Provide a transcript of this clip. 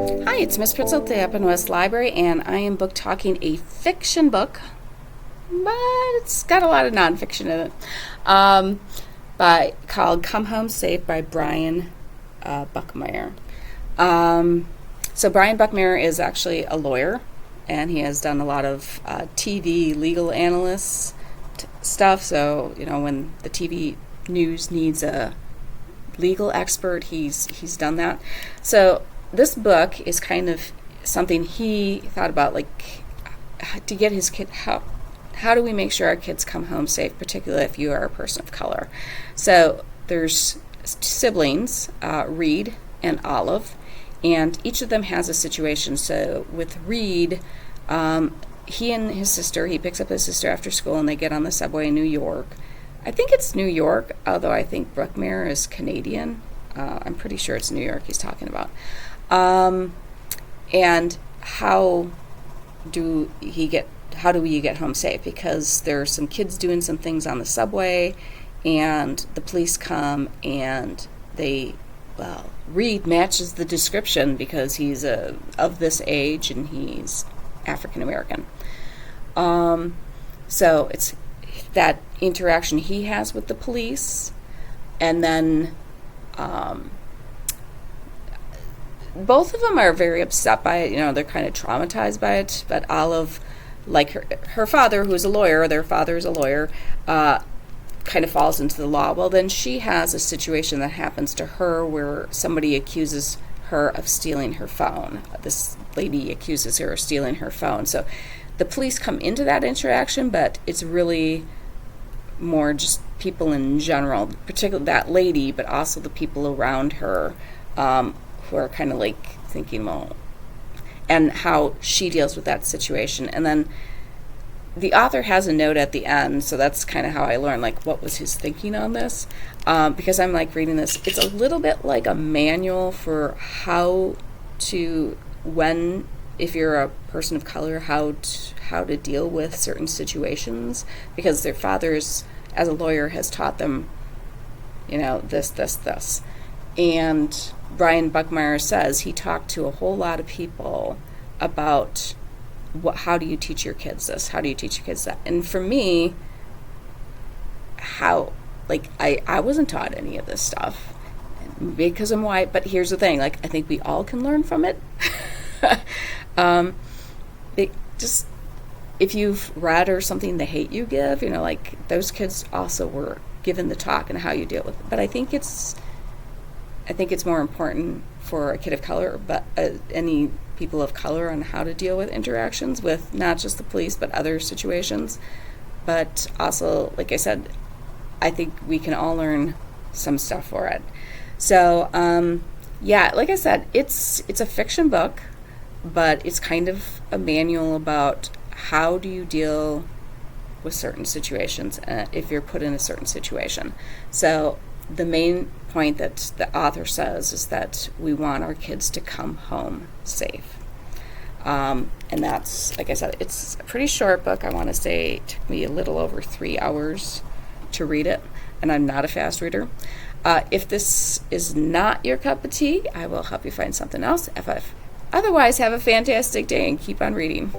Hi, it's Miss Pritzel at the Up and West Library, and I am book talking a fiction book, but it's got a lot of nonfiction in it. Called "Come Home Safe" by Brian Buckmire. So Brian Buckmire is actually a lawyer, and he has done a lot of TV legal analyst stuff. So when the TV news needs a legal expert, he's done that. So this book is kind of something he thought about, like to get his kid. How do we make sure our kids come home safe, particularly if you are a person of color? So there's siblings, Reed and Olive, and each of them has a situation. So with Reed, he and his sister, he picks up his sister after school, and they get on the subway in New York. I think it's New York, although I think Buckmire is Canadian. I'm pretty sure it's New York he's talking about. And how do we get home safe? Because there are some kids doing some things on the subway, and the police come, and Reed matches the description because he's of this age and he's African American. So it's that interaction he has with the police, and then both of them are very upset by it. They're kind of traumatized by it. But Olive, like her father, who's a lawyer, their father is a lawyer, kind of falls into the law. Well, then she has a situation that happens to her where somebody accuses her of stealing her phone. This lady accuses her of stealing her phone. So the police come into that interaction, but it's really more just people in general, particularly that lady, but also the people around her, who are kind of like thinking, well, and how she deals with that situation. And then the author has a note at the end, so that's kind of how I learned, like, what was his thinking on this, because I'm like reading this. It's a little bit like a manual for how to, if you're a person of color, how to deal with certain situations, because their fathers, as a lawyer, has taught them, this. And Brian Buckmire says he talked to a whole lot of people about how do you teach your kids this? How do you teach your kids that? And for me, I wasn't taught any of this stuff because I'm white, but here's the thing, I think we all can learn from it. If you've read or something, The Hate U Give, those kids also were given the talk and how you deal with it. But I think it's more important for a kid of color, but any people of color, on how to deal with interactions with not just the police, but other situations. But also, like I said, I think we can all learn some stuff for it. So, like I said, it's a fiction book, but it's kind of a manual about how do you deal with certain situations if you're put in a certain situation. So the main point that the author says is that we want our kids to come home safe. And that's, like I said, it's a pretty short book. I want to say it took me a little over 3 hours to read it, and I'm not a fast reader. If this is not your cup of tea, I will help you find something else. Otherwise, have a fantastic day and keep on reading.